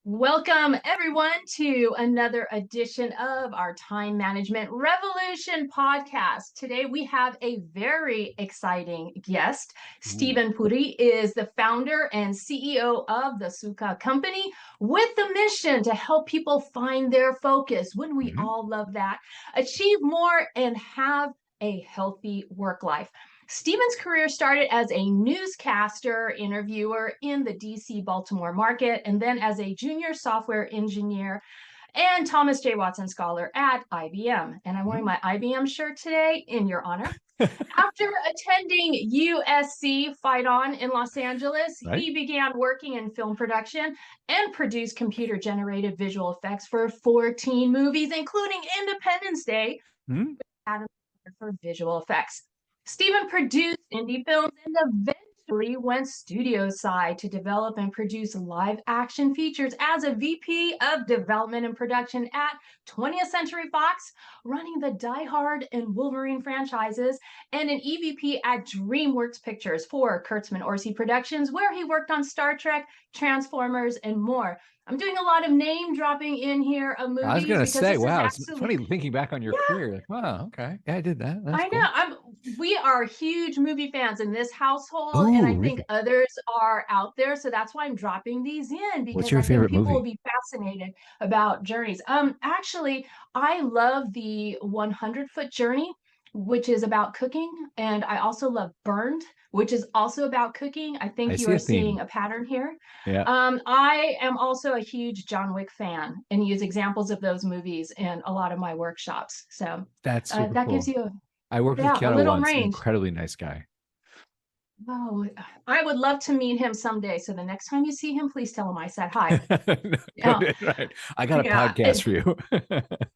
Welcome, everyone, to another edition of our Time Management Revolution podcast. Today, we have a very exciting guest. Ooh. Stephen Puri is the founder and CEO of the Suka Company with the mission to help people find their focus. Wouldn't we Mhm. all love that? Achieve more and have a healthy work life. Stephen's career started as a newscaster, interviewer in the DC Baltimore market, and then as a junior software engineer and Thomas J. Watson Scholar at IBM. And I'm wearing Mhm. my IBM shirt today in your honor. After attending USC Fight On in Los Angeles, Right? he began working in film production and produced computer generated visual effects for 14 movies, including Independence Day, Mhm. Academy Award for visual effects. Stephen produced indie films and eventually went studio side to develop and produce live action features as a VP of development and production at 20th Century Fox, running the Die Hard and Wolverine franchises, and an EVP at DreamWorks Pictures for Kurtzman Orsi Productions, where he worked on Star Trek, Transformers, and more. I'm doing a lot of name dropping in here of I was movies gonna because say, this is wow, it's absolutely, funny thinking back on your yeah, career. Like, wow, okay, yeah, I did that. That's I know. cool. We are huge movie fans in this household, and Oh, I think really? others are out there. So that's why I'm dropping these in What's because your I think favorite people will movie? be fascinated about journeys. Actually, I love the 100-foot journey, which is about cooking, and I also love Burned, which is also about cooking. I I think you see are a theme. seeing a pattern here. Yeah, I am also a huge John Wick fan and use examples of those movies in a lot of my workshops. So that's super that gives cool. you a I worked with yeah, a Keanu little once. range. Incredibly nice guy. Oh, I would love to meet him someday. So the next time you see him, please tell him I said hi. Yeah, Good, right. I got a yeah. podcast for you.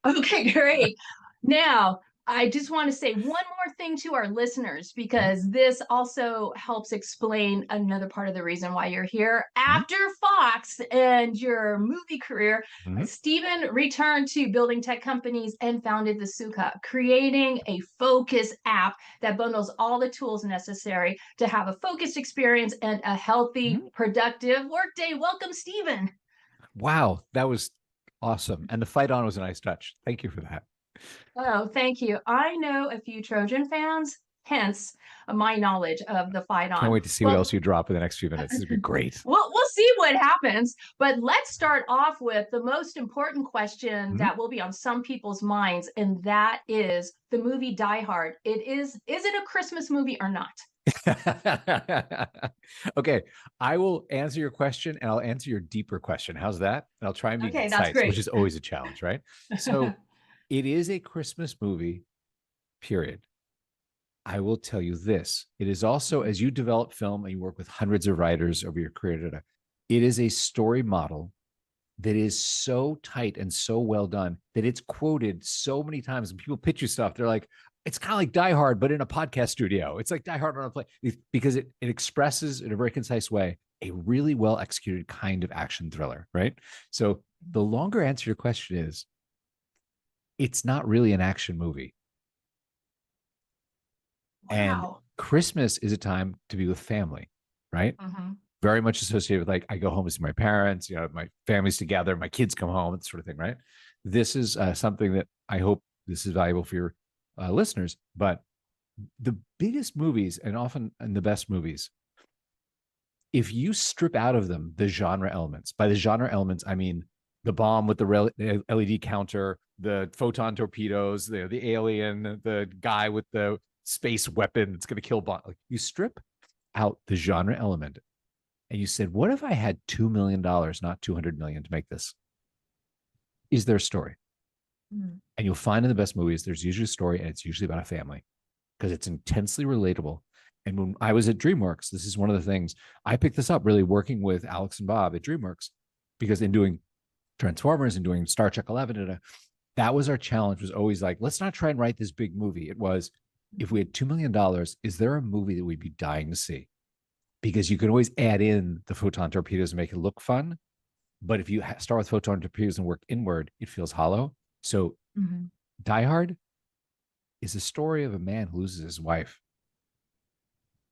Okay, great. Now, I just want to say one more thing to our listeners Mhm. because this also helps explain another part of the reason why you're here. Mhm. After Fox and your movie career, Mhm. Stephen returned to building tech companies and founded the Suka, creating a focus app that bundles all the tools necessary to have a focused experience and a healthy, Mhm. productive workday. Welcome, Stephen. Wow, that was awesome. And the fight on was a nice touch. Thank you for that. Oh, thank you. I know a few Trojan fans, hence my knowledge of the fight Can't on. wait to see what else Well, you drop in the next few minutes. This would be great. we'll see what happens, but let's start off with the most important question Mhm. that will be on some people's minds, and that is the movie Die Hard. Is it a Christmas movie or not? Okay, I will answer your question and I'll answer your deeper question. How's that? And I'll try and be Okay, that's concise, which great. is always a challenge, right? So it is a Christmas movie, period. I will tell you this. It is also, as you develop film and you work with hundreds of writers over your career, it is a story model that is so tight and so well done that it's quoted so many times. When people pitch you stuff, they're like, it's kind of like Die Hard, but in a podcast studio. It's like Die Hard on a plane because it expresses in a very concise way a really well executed kind of action thriller, right? So the longer answer to your question is, it's not really an action movie. And Wow. Christmas is a time to be with family, right? Mhm. Very much associated with like I go home to see my parents, my family's together, my kids come home, that sort of thing, right? This is something that I hope this is valuable for your listeners. But the biggest movies and often and the best movies, if you strip out of them the genre elements, by the genre elements, I mean the bomb with the LED counter, the photon torpedoes, the alien, the guy with the space weapon that's going to kill Bond. Like you strip out the genre element and you said, what if I had $2 million, not 200 million to make this? Is there a story? Mm. And you'll find in the best movies, there's usually a story and it's usually about a family because it's intensely relatable. And when I was at DreamWorks, this is one of the things I picked this up really working with Alex and Bob at DreamWorks because in doing Transformers and doing Star Trek 11, that was our challenge was always like, let's not try and write this big movie. It was, if we had $2 million, is there a movie that we'd be dying to see? Because you can always add in the photon torpedoes and make it look fun. But if you start with photon torpedoes and work inward, it feels hollow. So Mhm. Die Hard is a story of a man who loses his wife.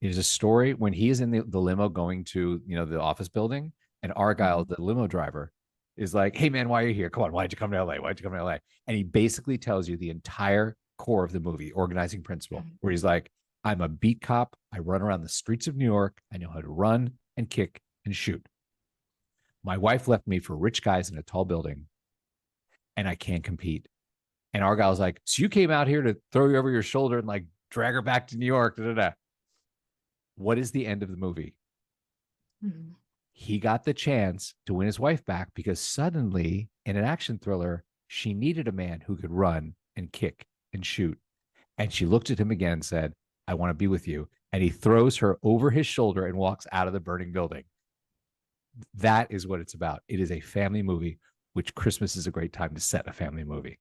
It is a story when he is in the limo going to the office building, and Argyle, Mhm. the limo driver, is like, hey man, why are you here? Come on, why'd you come to LA? Why'd you come to LA? And he basically tells you the entire core of the movie, organizing principle, where he's like, I'm a beat cop. I run around the streets of New York. I know how to run and kick and shoot. My wife left me for rich guys in a tall building, and I can't compete. And our guy was like, so you came out here to throw you over your shoulder and like drag her back to New York. Da, da, da. What is the end of the movie? Mm-hmm. He got the chance to win his wife back because suddenly in an action thriller, she needed a man who could run and kick and shoot. And she looked at him again and said, I want to be with you. And he throws her over his shoulder and walks out of the burning building. That is what it's about. It is a family movie, which Christmas is a great time to set a family movie.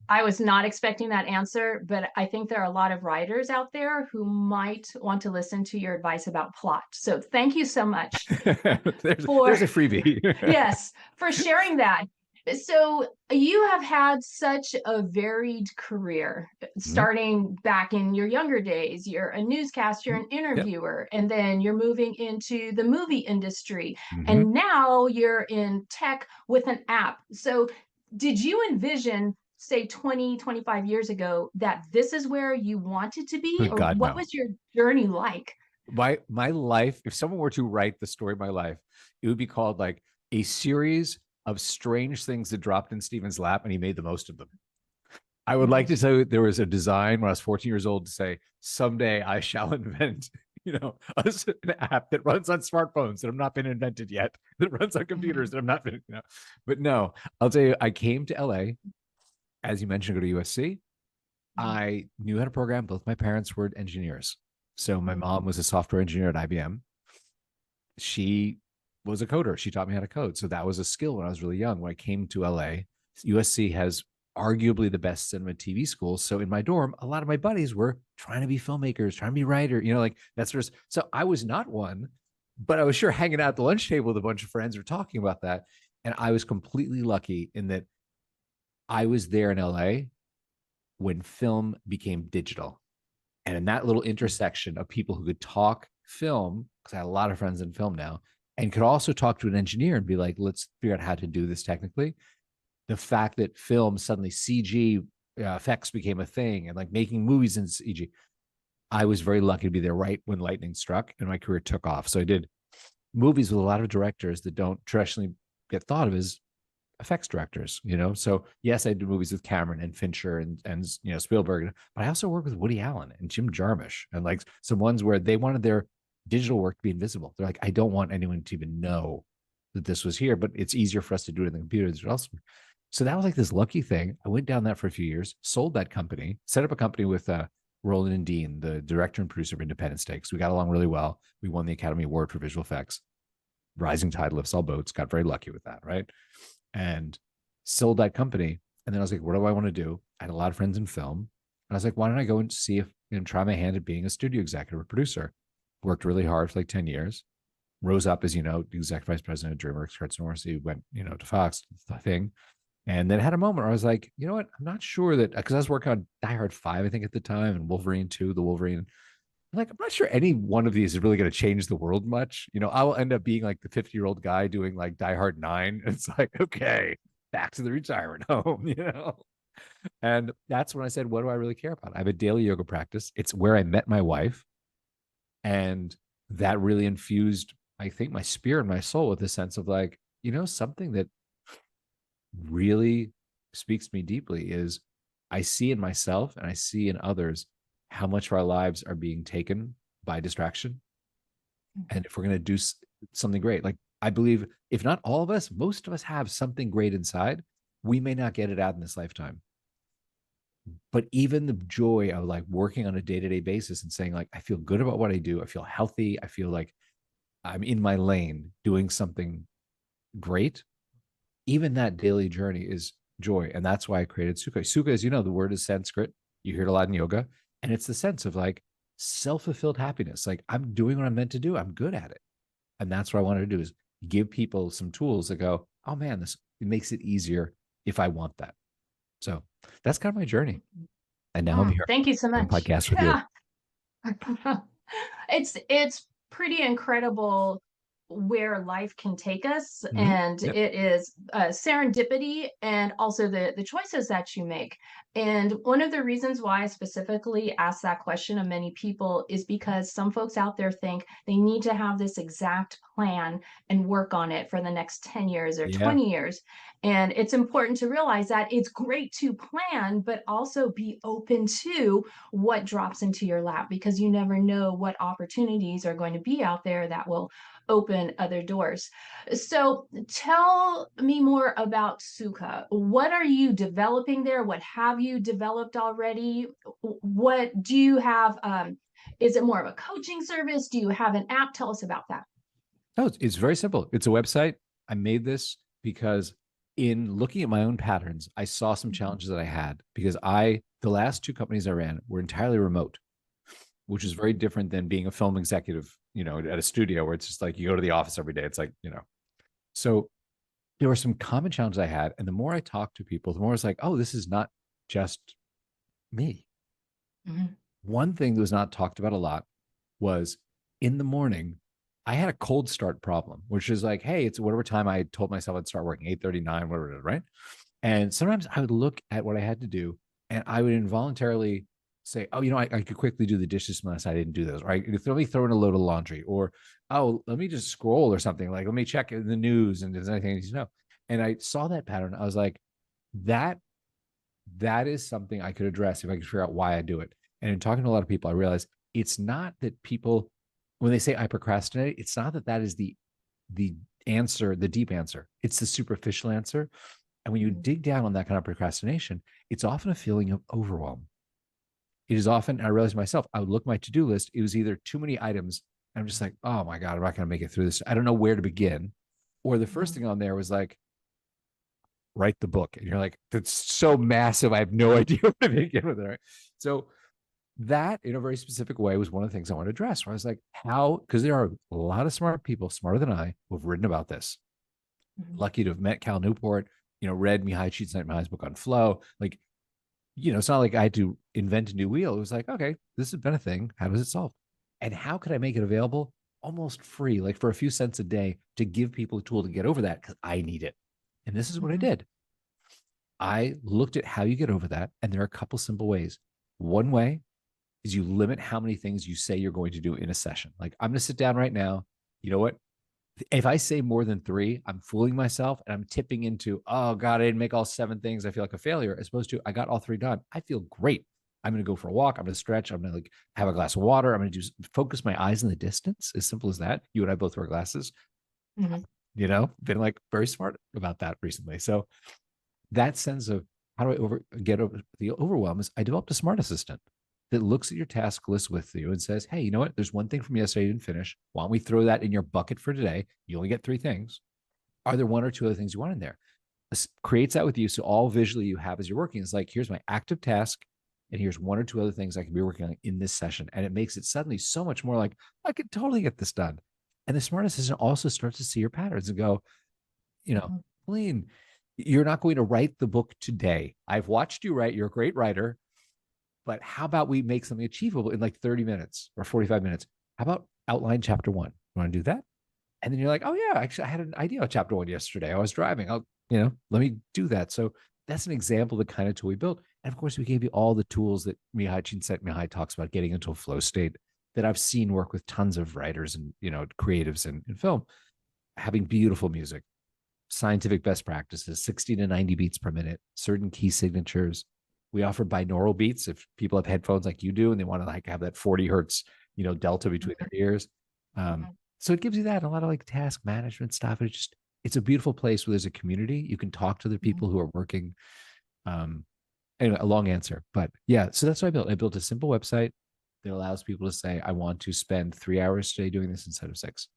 I was not expecting that answer, but I think there are a lot of writers out there who might want to listen to your advice about plot. So thank you so much. there's a freebie. Yes, for sharing that. So you have had such a varied career, starting back in your younger days. You're a newscaster, an interviewer, and then you're moving into the movie industry. And now you're in tech with an app. So did you envision, say 20, 25 years ago, that this is where you wanted to be? Or God, what no. was your journey like? My life, if someone were to write the story of my life, it would be called like a series of strange things that dropped in Steven's lap and he made the most of them. I would like to say there was a design when I was 14 years old to say, someday I shall invent, an app that runs on smartphones that have not been invented yet, that runs on computers that have not been, But no, I'll tell you, I came to LA, as you mentioned, go to USC. I knew how to program. Both my parents were engineers. So my mom was a software engineer at IBM. She was a coder. She taught me how to code. So that was a skill when I was really young. When I came to LA, USC has arguably the best cinema TV school. So in my dorm, a lot of my buddies were trying to be filmmakers, trying to be writer, like that sort of. So I was not one, but I was sure hanging out at the lunch table with a bunch of friends who were talking about that. And I was completely lucky in that I was there in LA when film became digital. And in that little intersection of people who could talk film, because I had a lot of friends in film now, and could also talk to an engineer and be like, let's figure out how to do this technically. The fact that film, suddenly CG effects became a thing and like making movies in CG, I was very lucky to be there right when lightning struck and my career took off. So I did movies with a lot of directors that don't traditionally get thought of as effects directors, So yes, I did movies with Cameron and Fincher and Spielberg, but I also worked with Woody Allen and Jim Jarmusch and like some ones where they wanted their digital work to be invisible. They're like, I don't want anyone to even know that this was here, but it's easier for us to do it in the computer. So that was like this lucky thing. I went down that for a few years, sold that company, set up a company with Roland and Dean, the director and producer of Independence Day. We got along really well. We won the Academy Award for visual effects. Rising tide lifts all boats. Got very lucky with that, right? And sold that company. And then I was like, what do I want to do? I had a lot of friends in film. And I was like, why don't I go and see if try my hand at being a studio executive or producer? Worked really hard for like 10 years. Rose up as, executive vice president of DreamWorks, Curtis Morrissey, went, to Fox, the thing. And then had a moment where I was like, you know what? I'm not sure that, because I was working on Die Hard 5, I think at the time, and Wolverine 2, the Wolverine. I'm like, I'm not sure any one of these is really going to change the world much. I will end up being like the 50-year-old guy doing like Die Hard 9. And it's like, okay, back to the retirement home, And that's when I said, what do I really care about? I have a daily yoga practice. It's where I met my wife. And that really infused, I think, my spirit and my soul with a sense of like, something that really speaks to me deeply is I see in myself and I see in others how much of our lives are being taken by distraction. And if we're going to do something great, like I believe if not all of us, most of us have something great inside. We may not get it out in this lifetime. But even the joy of like working on a day-to-day basis and saying like, I feel good about what I do. I feel healthy. I feel like I'm in my lane doing something great. Even that daily journey is joy. And that's why I created Sukha. Sukha, as you know, the word is Sanskrit. You hear it a lot in yoga. And it's the sense of like self-fulfilled happiness. Like I'm doing what I'm meant to do. I'm good at it. And that's what I wanted to do is give people some tools that go, oh man, it makes it easier if I want that. So that's kind of my journey. And now I'm here. Thank you so much. Podcast with you. It's pretty incredible where life can take us, Mhm. and Yep. it is serendipity and also the choices that you make. And one of the reasons why I specifically asked that question of many people is because some folks out there think they need to have this exact plan and work on it for the next 10 years or Yeah. 20 years. And it's important to realize that it's great to plan, but also be open to what drops into your lap, because you never know what opportunities are going to be out there that will open other doors. So tell me more about Suka. What are you developing there? What have you developed already? What do you have? Is it more of a coaching service? Do you have an app? Tell us about that. No, it's very simple. It's a website. I made this because in looking at my own patterns, I saw some Mhm. challenges that I had because the last two companies I ran were entirely remote, which is very different than being a film executive, at a studio where it's just like you go to the office every day. It's like, so there were some common challenges I had. And the more I talked to people, the more it's like, oh, this is not just me. Mhm. One thing that was not talked about a lot was in the morning, I had a cold start problem, which is like, hey, it's whatever time I told myself I'd start working, 8:39, whatever it is, right? And sometimes I would look at what I had to do and I would involuntarily say, oh, I could quickly do the dishes unless I didn't do those, right? Let me throw in a load of laundry, or, oh, let me just scroll or something. Like, let me check in the news and there's anything I need to know. And I saw that pattern. I was like, that that is something I could address if I could figure out why I do it. And in talking to a lot of people, I realized it's not that people, when they say I procrastinate, it's not that is the answer, the deep answer. It's the superficial answer. And when you Mhm. dig down on that kind of procrastination, it's often a feeling of overwhelm. It is often, I realized myself, I would look at my to-do list. It was either too many items. I'm just like, oh my God, I'm not going to make it through this. I don't know where to begin. Or the first Mhm. thing on there was like, write the book. And you're like, that's so massive. I have no idea where to begin with it. Right? So that in a very specific way was one of the things I wanted to address where I was like, how, because there are a lot of smart people, smarter than I, who have written about this. Mhm. Lucky to have met Cal Newport, read Mihai Csikszentmihalyi's book on flow. Like, it's not like I had to invent a new wheel. It was like, okay, this has been a thing. How does it solve? And how could I make it available almost free, like for a few cents a day to give people a tool to get over that because I need it. And this is what I Mhm. did. I looked at how you get over that. And there are a couple simple ways. One way is you limit how many things you say you're going to do in a session. Like, I'm going to sit down right now. You know what? If I say more than three, I'm fooling myself and I'm tipping into, oh God, I didn't make all seven things. I feel like a failure. As opposed to, I got all three done. I feel great. I'm going to go for a walk. I'm going to stretch. I'm going to like have a glass of water. I'm going to just focus my eyes in the distance. As simple as that. You and I both wear glasses, Mhm. been like very smart about that recently. So that sense of how do I get over the overwhelm is I developed a smart assistant that looks at your task list with you and says, hey, you know what? There's one thing from yesterday you didn't finish. Why don't we throw that in your bucket for today? You only get three things. Are there one or two other things you want in there? This creates that with you. So all visually you have as you're working is like, here's my active task. And here's one or two other things I can be working on in this session. And it makes it suddenly so much more like, I could totally get this done. And the smart assistant also starts to see your patterns and go, you know, Mhm. Helene, you're not going to write the book today. I've watched you write. You're a great writer, but how about we make something achievable in like 30 minutes or 45 minutes? How about outline chapter one? You want to do that? And then you're like, oh yeah, actually I had an idea on chapter one yesterday. I was driving. Let me do that. So that's an example of the kind of tool we built. And of course, we gave you all the tools that Mihai Csikszentmihalyi talks about getting into a flow state that I've seen work with tons of writers and creatives in film, having beautiful music, scientific best practices, 60 to 90 beats per minute, certain key signatures. We offer binaural beats if people have headphones like you do and they want to like have that 40 hertz, delta between Mhm. their ears. Mhm. So it gives you that and a lot of like task management stuff. It's a beautiful place where there's a community. You can talk to the Mhm. people who are working. Um, anyway, a long answer, but yeah. So that's what I built. I built a simple website that allows people to say, I want to spend 3 hours today doing this instead of six.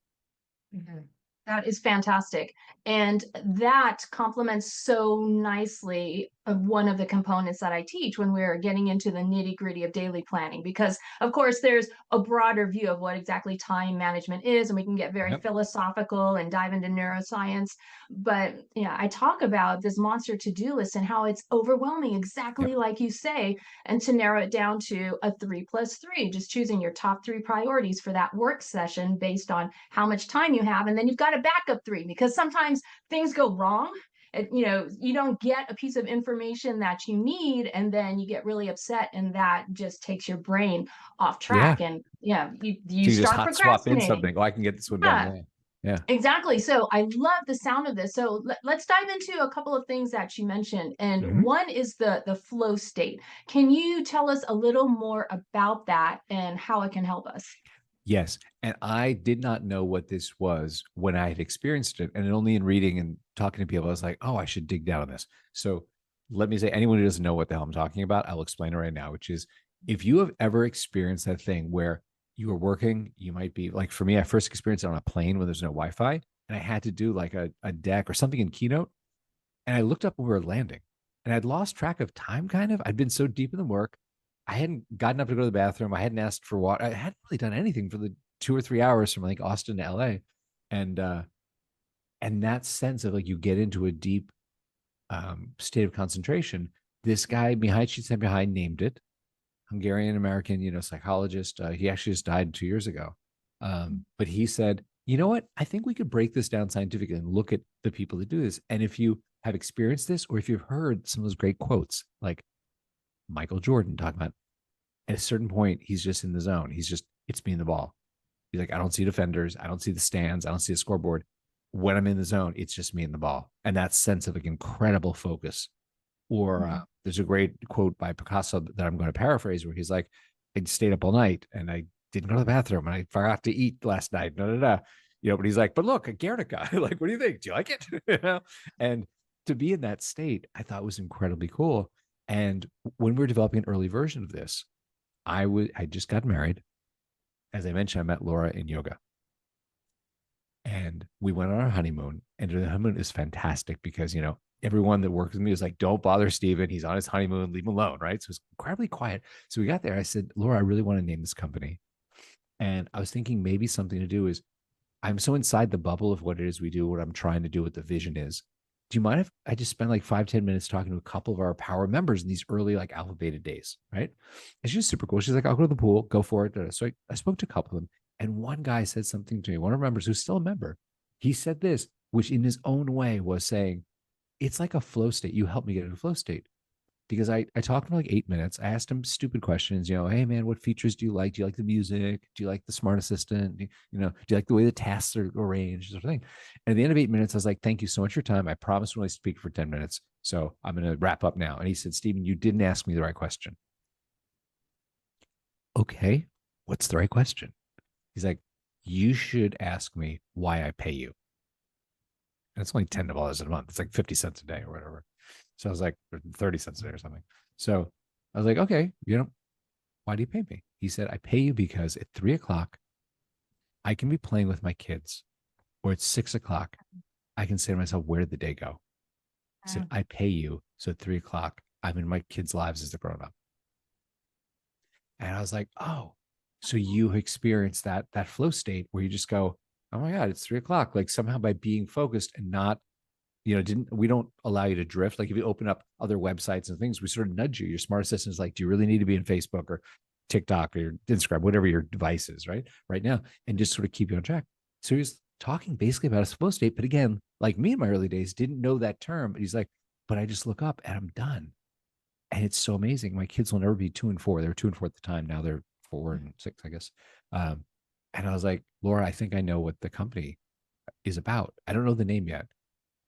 Mhm. That is fantastic. And that complements so nicely of one of the components that I teach when we're getting into the nitty-gritty of daily planning, because of course there's a broader view of what exactly time management is, and we can get very Yep. philosophical and dive into neuroscience. But yeah, I talk about this monster to-do list and how it's overwhelming, Yep. exactly like you say, and to narrow it down to a 3+3, just choosing your top 3 priorities for that work session based on how much time you have. And then you've got a backup 3, because sometimes things go wrong. You don't get a piece of information that you need, and then you get really upset, and that just takes your brain off Yeah. track, and yeah, you So you just start hot swap in procrastinating. something. Oh, I can get this one done. Yeah, Yeah. Yeah. exactly. So I love the sound of this. So let's dive into a couple of things that you mentioned, and Mhm. one is the flow state. Can you tell us a little more about that and how it can help us? Yes. And I did not know what this was when I had experienced it. And only in reading and talking to people, I was like, oh, I should dig down on this. So let me say, anyone who doesn't know what the hell I'm talking about, I'll explain it right now, which is if you have ever experienced that thing where you are working, you might be like, for me, I first experienced it on a plane when there's no Wi Fi, and I had to do like a deck or something in Keynote. And I looked up when we were landing, and I'd lost track of time kind of. I'd been so deep in the work. I hadn't gotten up to go to the bathroom. I hadn't asked for water. I hadn't really done anything for the 2 or 3 hours from like Austin to LA. And and that sense of like you get into a deep state of concentration. This guy Mihai behind named it. Hungarian American, psychologist. He actually just died 2 years ago. But he said, you know what? I think we could break this down scientifically and look at the people that do this. And if you have experienced this, or if you've heard some of those great quotes, like Michael Jordan talking about at a certain point, he's just in the zone. It's me and the ball. He's like, I don't see defenders. I don't see the stands. I don't see the scoreboard. When I'm in the zone, it's just me and the ball. And that sense of like incredible focus. Or Mhm. there's a great quote by Picasso that I'm going to paraphrase where he's like, I stayed up all night and I didn't go to the bathroom and I forgot to eat last night. No, no, no. But he's like, but look, a Guernica. Like, what do you think? Do you like it? And to be in that state, I thought was incredibly cool. And when we were developing an early version of this, I just got married. As I mentioned, I met Laura in yoga. And we went on our honeymoon. And the honeymoon is fantastic because, everyone that works with me was like, don't bother Steven. He's on his honeymoon, leave him alone. Right. So it's incredibly quiet. So we got there. I said, Laura, I really want to name this company. And I was thinking maybe something to do is I'm so inside the bubble of what it is we do, what I'm trying to do, what the vision is. Do you mind if I just spend like 5-10 minutes talking to a couple of our power members in these early like alpha beta days? Right. And she's super cool. She's like, I'll go to the pool, go for it. So I spoke to a couple of them. And one guy said something to me, one of our members who's still a member. He said this, which in his own way was saying, it's like a flow state. You helped me get into a flow state because I talked for like 8 minutes. I asked him stupid questions, hey man, what features do you like? Do you like the music? Do you like the smart assistant? Do you like the way the tasks are arranged? Sort of thing. And at the end of 8 minutes, I was like, thank you so much for your time. I promise to only speak for 10 minutes. So I'm going to wrap up now. And he said, Stephen, you didn't ask me the right question. Okay. What's the right question? He's like, you should ask me why I pay you. And it's only $10 a month. It's like 50 cents a day or whatever. So I was like, 30 cents a day or something. So I was like, okay, why do you pay me? He said, I pay you because at 3 o'clock, I can be playing with my kids, or at 6 o'clock, I can say to myself, where did the day go? He said, I pay you. So at 3 o'clock, I'm in my kids' lives as a grown up. And I was like, oh, so you experience that flow state where you just go, oh my God, it's 3 o'clock. Like somehow by being focused and not we don't allow you to drift. Like if you open up other websites and things, we sort of nudge you. Your smart assistant is like, do you really need to be in Facebook or TikTok or Instagram, whatever your device is, right now, and just sort of keep you on track. So he's talking basically about a flow state. But again, like me in my early days, didn't know that term. But he's like, but I just look up and I'm done. And it's so amazing. My kids will never be 2 and 4. They were 2 and 4 at the time. Now they're 4 and 6, I guess. And I was like, Laura, I think I know what the company is about. I don't know the name yet.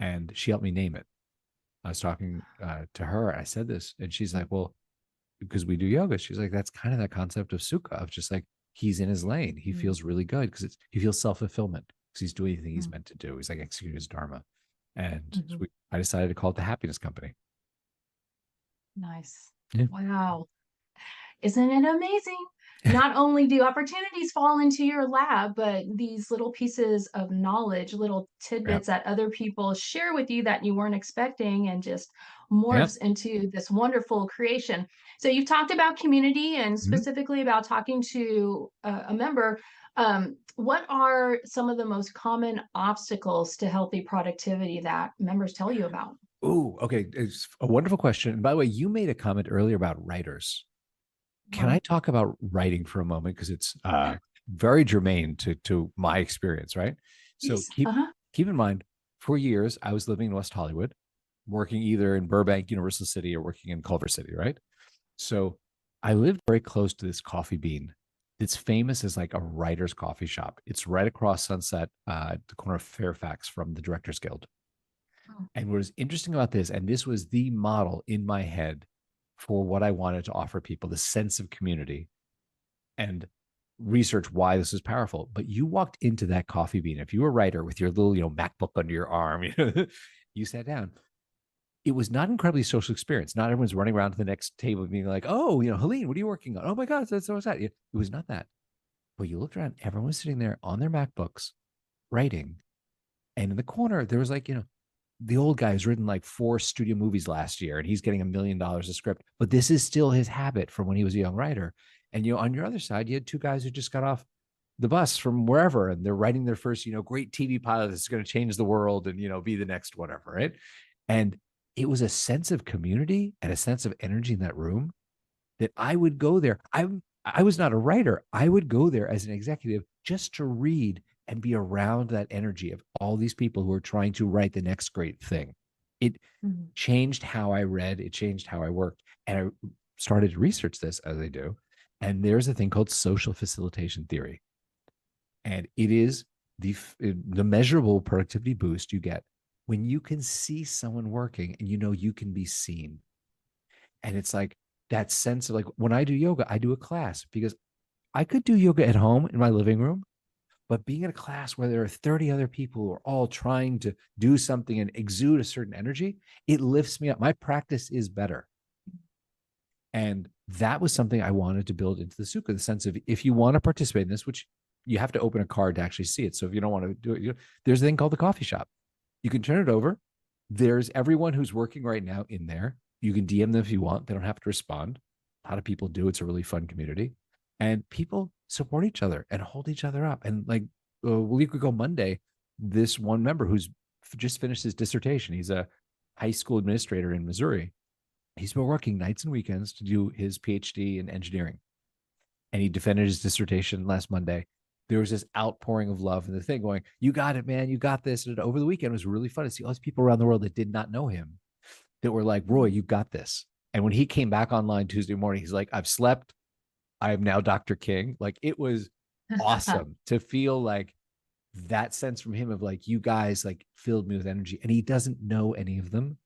And she helped me name it. I was talking to her. I said this, and she's like, well, because we do yoga. She's like, that's kind of that concept of sukha, of just like he's in his lane. He feels really good because he feels self-fulfillment because he's doing anything he's meant to do. He's like executing his dharma. And Mhm. I decided to call it the happiness company. Nice. Yeah. Wow. Isn't it amazing? not only do opportunities fall into your lab, but these little pieces of knowledge, little Yeah. tidbits that other people share with you that you weren't expecting, and just Yeah. morphs into this wonderful creation. So you've talked about community and Mhm. specifically about talking to a member. What are some of the most common obstacles to healthy productivity that members tell you about? Oh, okay. It's a wonderful question. And by the way, you made a comment earlier about writers. Can I Mhm. talk about writing for a moment? Because it's very germane to my experience, right? So Yes. keep Uh-huh. keep in mind, for years I was living in West Hollywood, working either in Burbank, Universal City, or working in Culver City, right? So I lived very close to this coffee bean. It's famous as like a writer's coffee shop. It's right across Sunset, at the corner of Fairfax from the Directors Guild. And what was interesting about this, and this was the model in my head for what I wanted to offer people, the sense of community and research why this is powerful. But you walked into that coffee bean. If you were a writer with your little, MacBook under your arm, you sat down. It was not an incredibly social experience. Not everyone's running around to the next table being like, oh, Helene, what are you working on? Oh my God, that's so sad. It was not that. But you looked around, everyone was sitting there on their MacBooks writing. And in the corner, there was like, the old guy who's written like 4 studio movies last year and he's getting $1 million a script, but this is still his habit from when he was a young writer. And on your other side, you had 2 guys who just got off the bus from wherever and they're writing their first, great TV pilot that's going to change the world and be the next whatever, right? And it was a sense of community and a sense of energy in that room that I would go there. I was not a writer. I would go there as an executive just to read and be around that energy of all these people who are trying to write the next great thing. It Mhm. changed how I read, it changed how I worked. And I started to research this as I do. And there's a thing called social facilitation theory. And it is the measurable productivity boost you get when you can see someone working and you can be seen. And it's like that sense of like when I do yoga, I do a class because I could do yoga at home in my living room, but being in a class where there are 30 other people who are all trying to do something and exude a certain energy, it lifts me up. My practice is better. And that was something I wanted to build into the Sukha, the sense of if you want to participate in this, which you have to open a card to actually see it. So if you don't want to do it, there's a thing called the coffee shop. You can turn it over. There's everyone who's working right now in there. You can DM them if you want. They don't have to respond. A lot of people do. It's a really fun community. And people support each other and hold each other up. And like a week ago, Monday, this one member who's just finished his dissertation, he's a high school administrator in Missouri. He's been working nights and weekends to do his PhD in engineering. And he defended his dissertation last Monday. There was this outpouring of love and the thing going, you got it, man, you got this. And over the weekend, it was really fun to see all these people around the world that did not know him that were like, Roy, you got this. And when he came back online Tuesday morning, he's like, I've slept. I am now Dr. King. Like it was awesome to feel like that sense from him of like, you guys like filled me with energy. And he doesn't know any of them.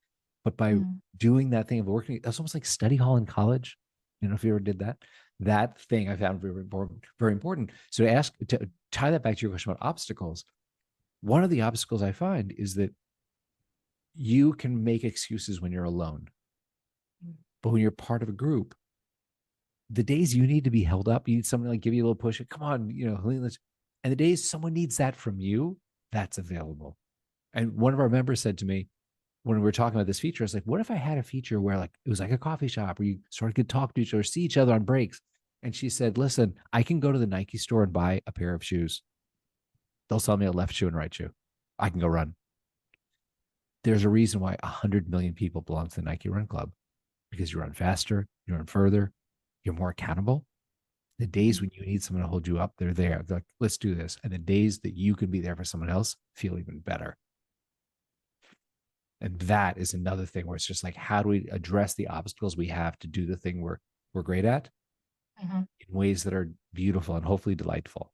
But by Mm. doing that thing of working, that's almost like study hall in college. If you ever did that, that thing I found very important, very important. So to tie that back to your question about obstacles, one of the obstacles I find is that you can make excuses when you're alone. Mm. But when you're part of a group, the days you need to be held up, you need someone to like give you a little push. Come on, Helene, let's. And the days someone needs that from you, that's available. And one of our members said to me when we were talking about this feature, I was like, what if I had a feature where like it was like a coffee shop where you sort of could talk to each other, see each other on breaks? And she said, listen, I can go to the Nike store and buy a pair of shoes. They'll sell me a left shoe and right shoe. I can go run. There's a reason why 100 million people belong to the Nike Run Club because you run faster, you run further, you're more accountable. The days when you need someone to hold you up, they're there. They're like, let's do this. And the days that you can be there for someone else feel even better. And that is another thing where it's just like, how do we address the obstacles we have to do the thing we're great at Mhm. in ways that are beautiful and hopefully delightful?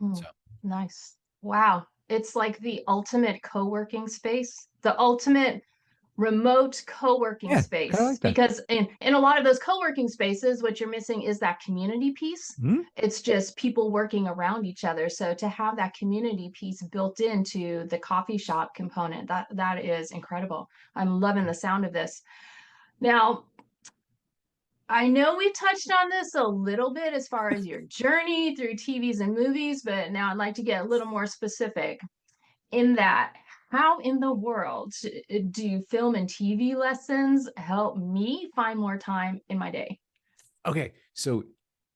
So Mm, nice. Wow. It's like the ultimate co-working space, the ultimate remote co-working yeah, kind of space. like that. Because in a lot of those co-working spaces, what you're missing is that community piece. Hmm. It's just people working around each other. So to have that community piece built into the coffee shop component, that is incredible. I'm loving the sound of this. Now, I know we touched on this a little bit as far as your journey through TVs and movies, but now I'd like to get a little more specific in that. How in the world do film and TV lessons help me find more time in my day? Okay, so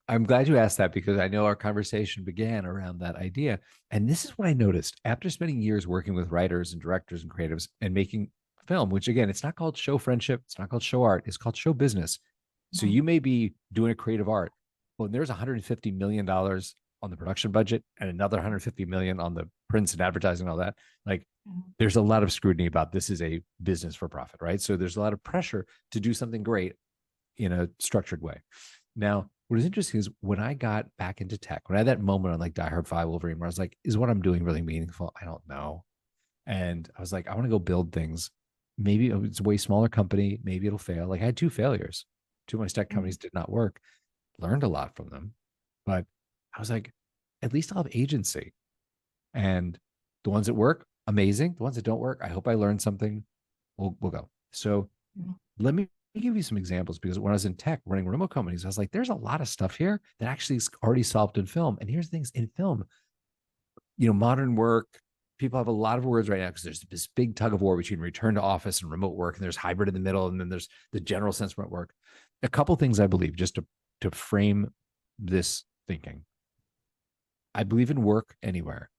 I'm glad you asked that because I know our conversation began around that idea. And this is what I noticed after spending years working with writers and directors and creatives and making film, which again, it's not called show friendship, it's not called show art, it's called show business. So Mhm, you may be doing a creative art. Well, there's $150 million on the production budget and another 150 million on the prints and advertising and all that. Like mhm, there's a lot of scrutiny about this is a business for profit, right? So there's a lot of pressure to do something great in a structured way. Now, what is interesting is when I got back into tech, when I had that moment on like Die Hard 5 Wolverine, where I was like, is what I'm doing really meaningful? I don't know. And I was like, I want to go build things. Maybe it's a way smaller company. Maybe it'll fail. Like I had two failures. Two of my tech mhm, companies did not work. Learned a lot from them. But I was like, at least I'll have agency. And the ones that work, amazing. The ones that don't work, I hope I learned something. We'll go. So mhm, let me give you some examples because when I was in tech running remote companies, I was like, there's a lot of stuff here that actually is already solved in film. And here's things in film, modern work, people have a lot of words right now because there's this big tug of war between return to office and remote work. And there's hybrid in the middle. And then there's the general sense of remote work. A couple things I believe just to frame this thinking. I believe in work anywhere.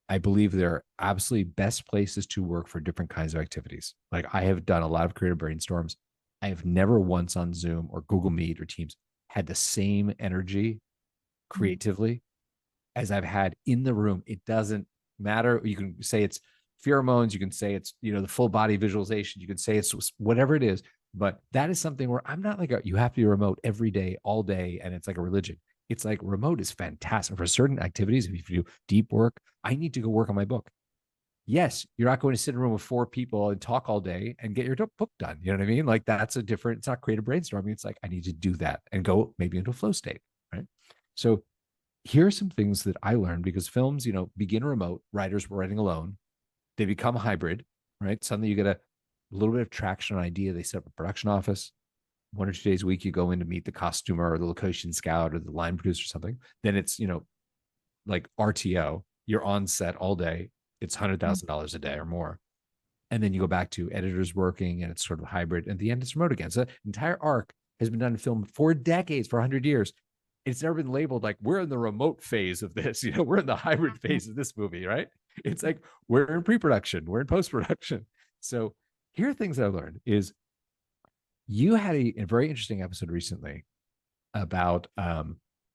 I believe there are absolutely best places to work for different kinds of activities. Like I have done a lot of creative brainstorms. I have never once on Zoom or Google Meet or Teams had the same energy mhm, creatively as I've had in the room. It doesn't matter. You can say it's pheromones, you can say it's, the full body visualization, you can say it's whatever it is, but that is something where I'm not like you have to be remote every day, all day, and it's like a religion. It's like remote is fantastic for certain activities. If you do deep work, I need to go work on my book. Yes, you're not going to sit in a room with four people and talk all day and get your book done. You know what I mean? Like that's a different, it's not creative brainstorming. It's like, I need to do that and go maybe into a flow state. Right. So here are some things that I learned because films, begin remote, writers were writing alone. They become hybrid, right? Suddenly you get a little bit of traction on idea. They set up a production office. 1 or 2 days a week, you go in to meet the costumer or the location scout or the line producer or something. Then it's, like RTO, you're on set all day. It's mhm. $100,000 a day or more. And then you go back to editors working and it's sort of hybrid. And at the end, it's remote again. So the entire arc has been done in film for decades, for 100 years. It's never been labeled like we're in the remote phase of this. We're in the hybrid phase of this movie, right? It's like we're in pre-production, we're in post-production. So here are things that I've learned is you had a very interesting episode recently about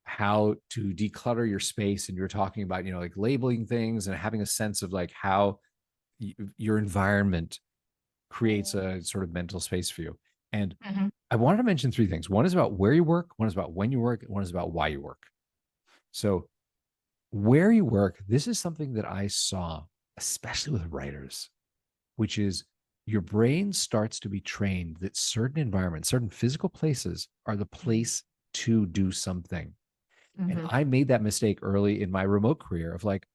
how to declutter your space. And you're talking about, like labeling things and having a sense of like how your environment creates a sort of mental space for you. And Mhm. I wanted to mention three things. One is about where you work, one is about when you work, and one is about why you work. So, where you work, this is something that I saw, especially with writers, which is your brain starts to be trained that certain environments, certain physical places are the Mhm, place to do something. And mhm, I made that mistake early in my remote career of like,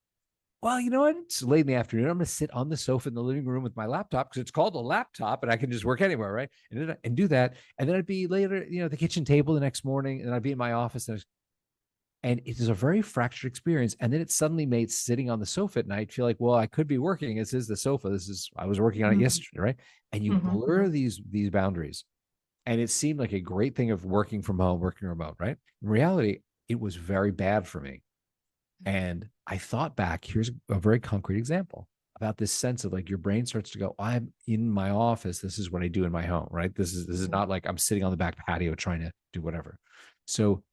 well, you know what? It's late in the afternoon. I'm going to sit on the sofa in the living room with my laptop because it's called a laptop and I can just work anywhere, right? And do that. And then I'd be later, at the kitchen table the next morning and I'd be in my office. And it is a very fractured experience. And then it suddenly made sitting on the sofa at night feel like, well, I could be working. This is the sofa. I was working on it mhm, yesterday, right? And you mhm, blur mhm, these boundaries. And it seemed like a great thing of working from home, working remote, right? In reality, it was very bad for me and I thought back, here's a very concrete example about this sense of like your brain starts to go, I'm in my office. This is what I do in my home, right? This is mhm, not like I'm sitting on the back patio trying to do whatever. So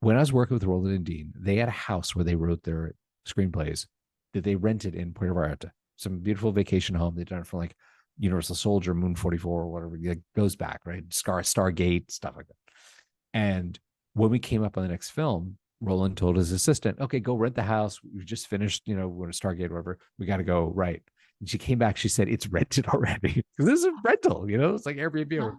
when I was working with Roland and Dean, they had a house where they wrote their screenplays that they rented in Puerto Vallarta, some beautiful vacation home. They'd done it for like Universal Soldier, Moon 44, or whatever. It goes back, right? Stargate, stuff like that. And when we came up on the next film, Roland told his assistant, okay, go rent the house. We've just finished, we're a Stargate, whatever. We got to go. Right. And she came back. She said, it's rented already. This is a rental, it's like Airbnb. huh,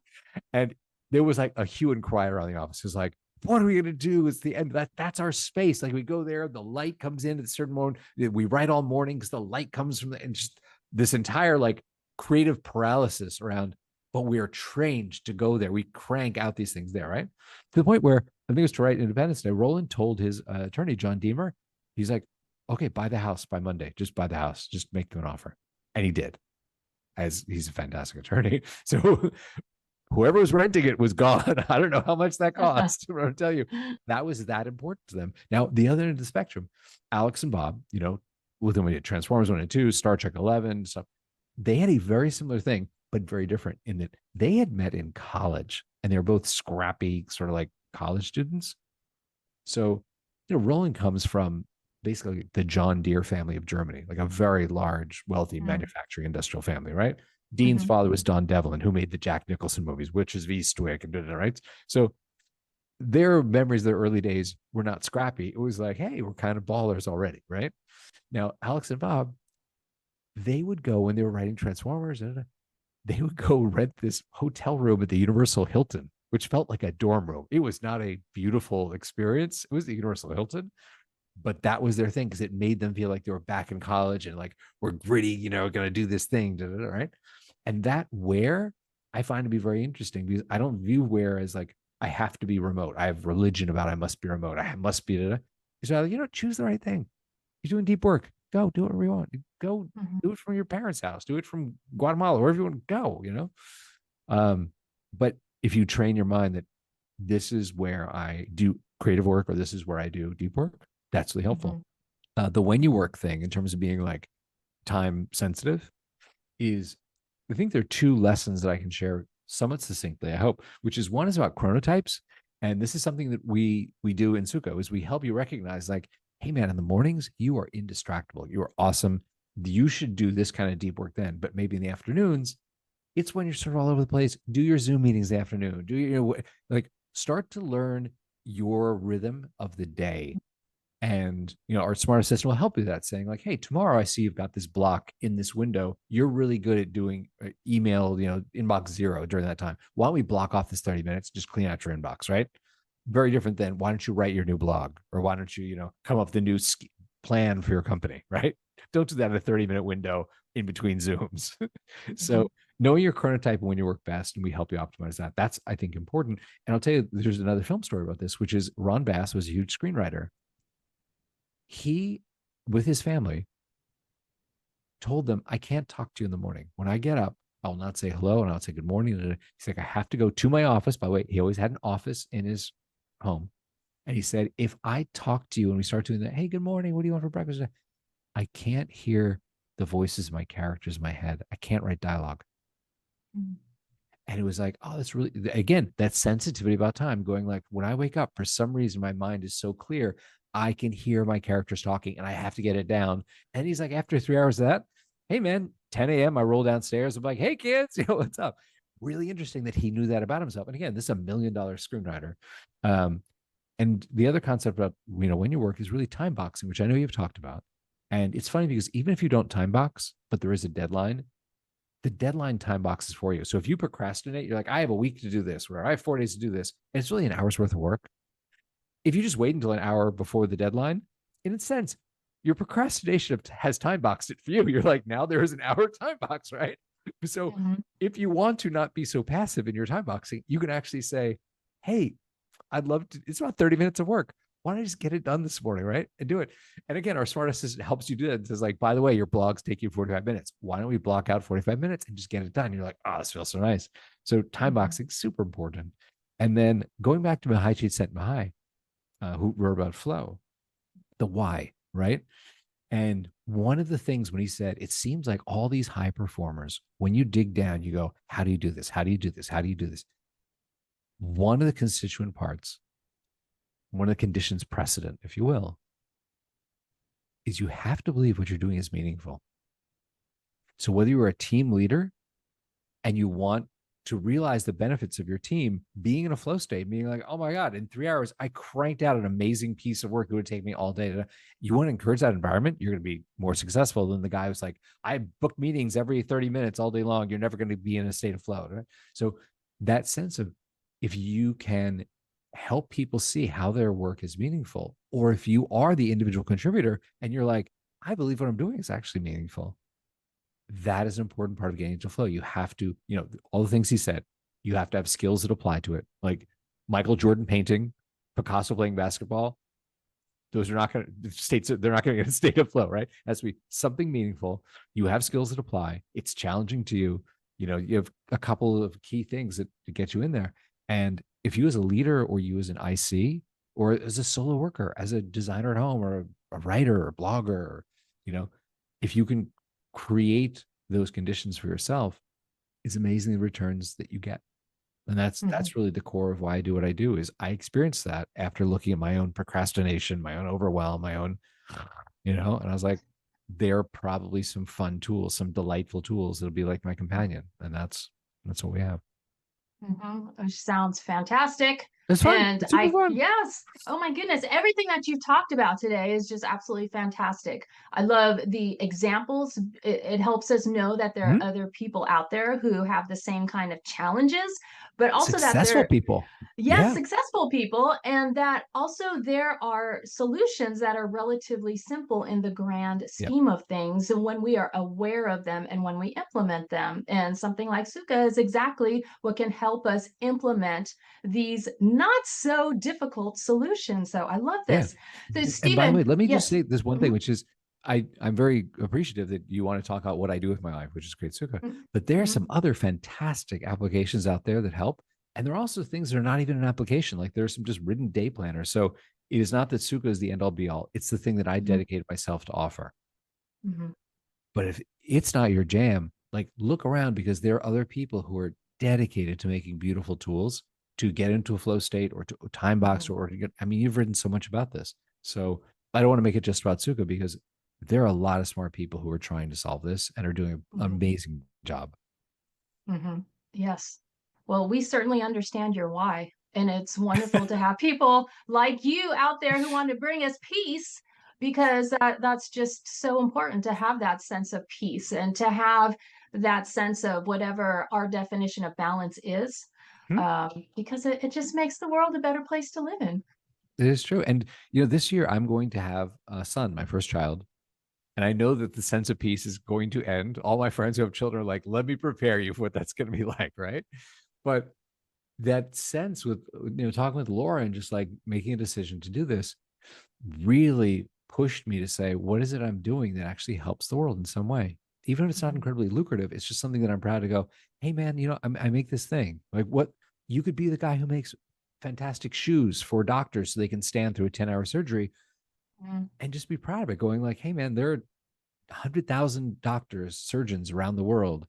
And there was like a hue and cry around the office. It was like, what are we going to do? It's the end. That's our space. Like we go there, the light comes in at a certain moment. We write all morning because the light comes from and just this entire like creative paralysis around, but we are trained to go there. We crank out these things there, right? To the point where I think it was to write Independence Day, Roland told his attorney, John Deemer, he's like, okay, buy the house by Monday. Just buy the house. Just make them an offer. And he did, as he's a fantastic attorney. So whoever was renting it was gone. I don't know how much that cost, but I'll tell you, that was that important to them. Now, the other end of the spectrum, Alex and Bob, with whom we did Transformers 1 and 2, Star Trek 11, stuff, they had a very similar thing, but very different in that they had met in college and they were both scrappy, sort of like college students. So, Roland comes from basically the John Deere family of Germany, like a very large, wealthy manufacturing industrial family, right? Dean's father was Don Devlin, who made the Jack Nicholson movies, Witches v. Stwick, and right? So their memories of their early days were not scrappy. It was like, hey, we're kind of ballers already, right? Now, Alex and Bob, they would go when they were writing Transformers, they would go rent this hotel room at the Universal Hilton, which felt like a dorm room. It was not a beautiful experience. It was the Universal Hilton, but that was their thing because it made them feel like they were back in college and like we're gritty, going to do this thing, right? And that where I find to be very interesting because I don't view where as like I have to be remote. I have religion about I must be remote. I must be. So choose the right thing. You're doing deep work. Go do whatever you want. Go do it from your parents' house. Do it from Guatemala, wherever you want to go. But if you train your mind that this is where I do creative work or this is where I do deep work, that's really helpful. The when you work thing in terms of being like time sensitive is, I think there are two lessons that I can share somewhat succinctly, I hope, which is one is about chronotypes. And this is something that we do in Suko is we help you recognize like, hey man, in the mornings, you are indistractable. You are awesome. You should do this kind of deep work then, but maybe in the afternoons, it's when you're sort of all over the place. Do your Zoom meetings in the afternoon. Like start to learn your rhythm of the day. And, our smart assistant will help you with that, saying like, hey, tomorrow I see you've got this block in this window. You're really good at doing email, inbox 0 during that time. Why don't we block off this 30 minutes, just clean out your inbox, right? Very different than why don't you write your new blog or why don't you, come up with a new plan for your company, right? Don't do that in a 30-minute window in between Zooms. So knowing your chronotype and when you work best, and we help you optimize that. That's, I think, important. And I'll tell you, there's another film story about this, which is Ron Bass was a huge screenwriter. He, with his family, told them, I can't talk to you in the morning. When I get up, I will not say hello and I'll say good morning. He's like, I have to go to my office. By the way, he always had an office in his home. And he said, if I talk to you and we start doing that, hey, good morning, what do you want for breakfast? I can't hear the voices of my characters in my head. I can't write dialogue. And it was like, oh, that's really, again, that sensitivity about time going like, when I wake up, for some reason, my mind is so clear. I can hear my characters talking and I have to get it down. And he's like, after 3 hours of that, hey man, 10 a.m. I roll downstairs. I'm like, hey kids, what's up? Really interesting that he knew that about himself. And again, this is $1 million screenwriter. And the other concept about, when you work is really time boxing, which I know you've talked about. And it's funny because even if you don't time box, but there is a deadline, the deadline time boxes for you. So if you procrastinate, you're like, I have a week to do this, or I have 4 days to do this. And it's really an hour's worth of work. If you just wait until an hour before the deadline, in a sense, your procrastination has time boxed it for you. You're like, now there is an hour time box, right? So if you want to not be so passive in your time boxing, you can actually say, hey, I'd love to, it's about 30 minutes of work. Why don't I just get it done this morning, right? And do it. And again, our smart assistant helps you do that. It says like, by the way, your blogs take you 45 minutes. Why don't we block out 45 minutes and just get it done? You're like, oh, this feels so nice. So time boxing, super important. And then going back to Mahai Csikszentmihalyi, who wrote about flow, the why, right? And one of the things when he said, it seems like all these high performers, when you dig down, you go, how do you do this? How do you do this? How do you do this? One of the constituent parts, one of the conditions precedent, if you will, is you have to believe what you're doing is meaningful. So whether you're a team leader and you want to realize the benefits of your team, being in a flow state, being like, oh my God, in 3 hours, I cranked out an amazing piece of work. It would take me all day. You want to encourage that environment, you're going to be more successful than the guy who's like, I book meetings every 30 minutes all day long. You're never going to be in a state of flow. Right? So that sense of if you can help people see how their work is meaningful, or if you are the individual contributor and you're like, I believe what I'm doing is actually meaningful, that is an important part of getting into flow. You have to, all the things he said, you have to have skills that apply to it. Like Michael Jordan painting, Picasso playing basketball. Those are not going to states. They're not going to get a state of flow, right? It has to be something meaningful. You have skills that apply. It's challenging to you. You have a couple of key things that get you in there. And if you as a leader or you as an IC or as a solo worker, as a designer at home or a writer or a blogger, if you can create those conditions for yourself, it's amazing the returns that you get. And that's really the core of why I do what I do. Is I experienced that after looking at my own procrastination, my own overwhelm, my own, and I was like, there are probably some fun tools, some delightful tools that'll be like my companion. And that's what we have. Which sounds fantastic. It's fun. And It's super fun. yes, oh my goodness, everything that you've talked about today is just absolutely fantastic. I love the examples. It helps us know that there are other people out there who have the same kind of challenges, but also that Successful people. Yes, successful people, and that also there are solutions that are relatively simple in the grand scheme of things, and when we are aware of them and when we implement them. And something like Suka is exactly what can help us implement these not so difficult solutions. So I love this. So And by the way, Stephen, let me just say this one thing, which is I'm very appreciative that you want to talk about what I do with my life, which is great, Suka. But there are some other fantastic applications out there that help. And there are also things that are not even an application. Like there's some just written day planners. So it is not that Suka is the end all be all. It's the thing that I dedicated myself to offer. But if it's not your jam, like look around, because there are other people who are dedicated to making beautiful tools to get into a flow state or to time box or to get, you've written so much about this. So I don't want to make it just about Suka, because there are a lot of smart people who are trying to solve this and are doing an amazing job. Yes. Well, we certainly understand your why. And it's wonderful to have people like you out there who want to bring us peace, because that's just so important to have that sense of peace and to have that sense of whatever our definition of balance is, because it just makes the world a better place to live in. It is true. And, this year I'm going to have a son, my first child. And I know that the sense of peace is going to end. All my friends who have children are like, let me prepare you for what that's going to be like, right? But that sense with, talking with Laura and just like making a decision to do this really pushed me to say, what is it I'm doing that actually helps the world in some way? Even if it's not incredibly lucrative, it's just something that I'm proud to go, hey man, I make this thing. Like what, you could be the guy who makes fantastic shoes for doctors so they can stand through a 10-hour surgery. And just be proud of it, going like, hey man, there are 100,000 doctors, surgeons around the world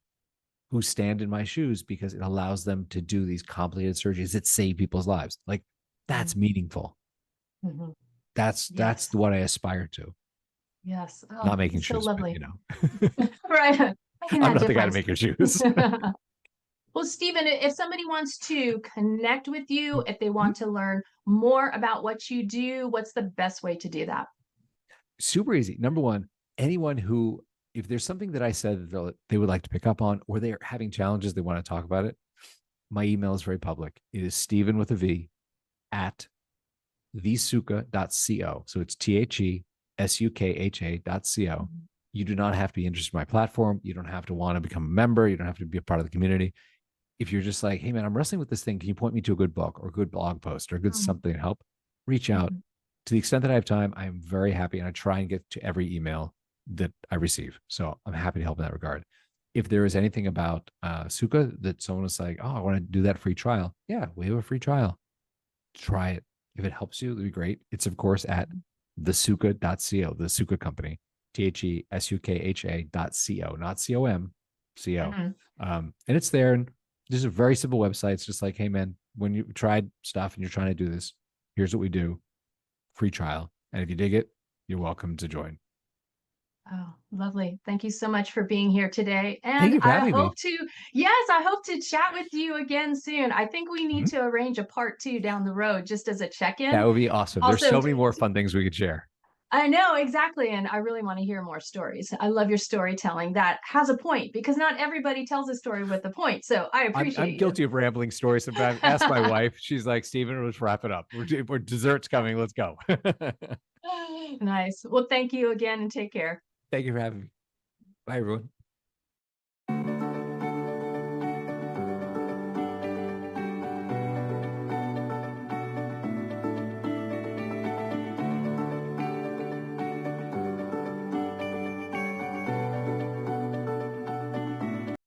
who stand in my shoes because it allows them to do these complicated surgeries that save people's lives. Like that's meaningful. That's what I aspire to. Yes. Oh, not making so shoes, lovely. But, Right. I'm not the guy to make your shoes. Well, Stephen, if somebody wants to connect with you, if they want to learn more about what you do, what's the best way to do that? Super easy. Number one, anyone who, if there's something that I said that they would like to pick up on, or they're having challenges, they want to talk about it, my email is very public. It is Stephen with a V at thesuka.co. So it's THESUKHA.co. You do not have to be interested in my platform. You don't have to want to become a member. You don't have to be a part of the community. If you're just like, hey man, I'm wrestling with this thing, can you point me to a good book or a good blog post or a good something to help? Reach out. To the extent that I have time, I am very happy, and I try and get to every email that I receive. So I'm happy to help in that regard. If there is anything about Suka that someone is like, oh, I want to do that free trial. Yeah, we have a free trial. Try it. If it helps you, it'd be great. It's of course at thesuka.co, the Suka company, THESUKHA.co, not COM, CO. And it's there. And there's a very simple website. It's just like, hey man, when you tried stuff and you're trying to do this, here's what we do. Free trial. And if you dig it, you're welcome to join. Oh, lovely. Thank you so much for being here today. And Thank you for I having hope me. I hope to chat with you again soon. I think we need to arrange a part 2 down the road, just as a check-in. That would be awesome. There's so many more fun things we could share. I know, exactly. And I really want to hear more stories. I love your storytelling that has a point, because not everybody tells a story with a point. So I appreciate I'm guilty of rambling stories sometimes. Ask my wife. She's like, Stephen, let's wrap it up. We're dessert's coming. Let's go. Nice. Well, thank you again and take care. Thank you for having me. Bye, everyone.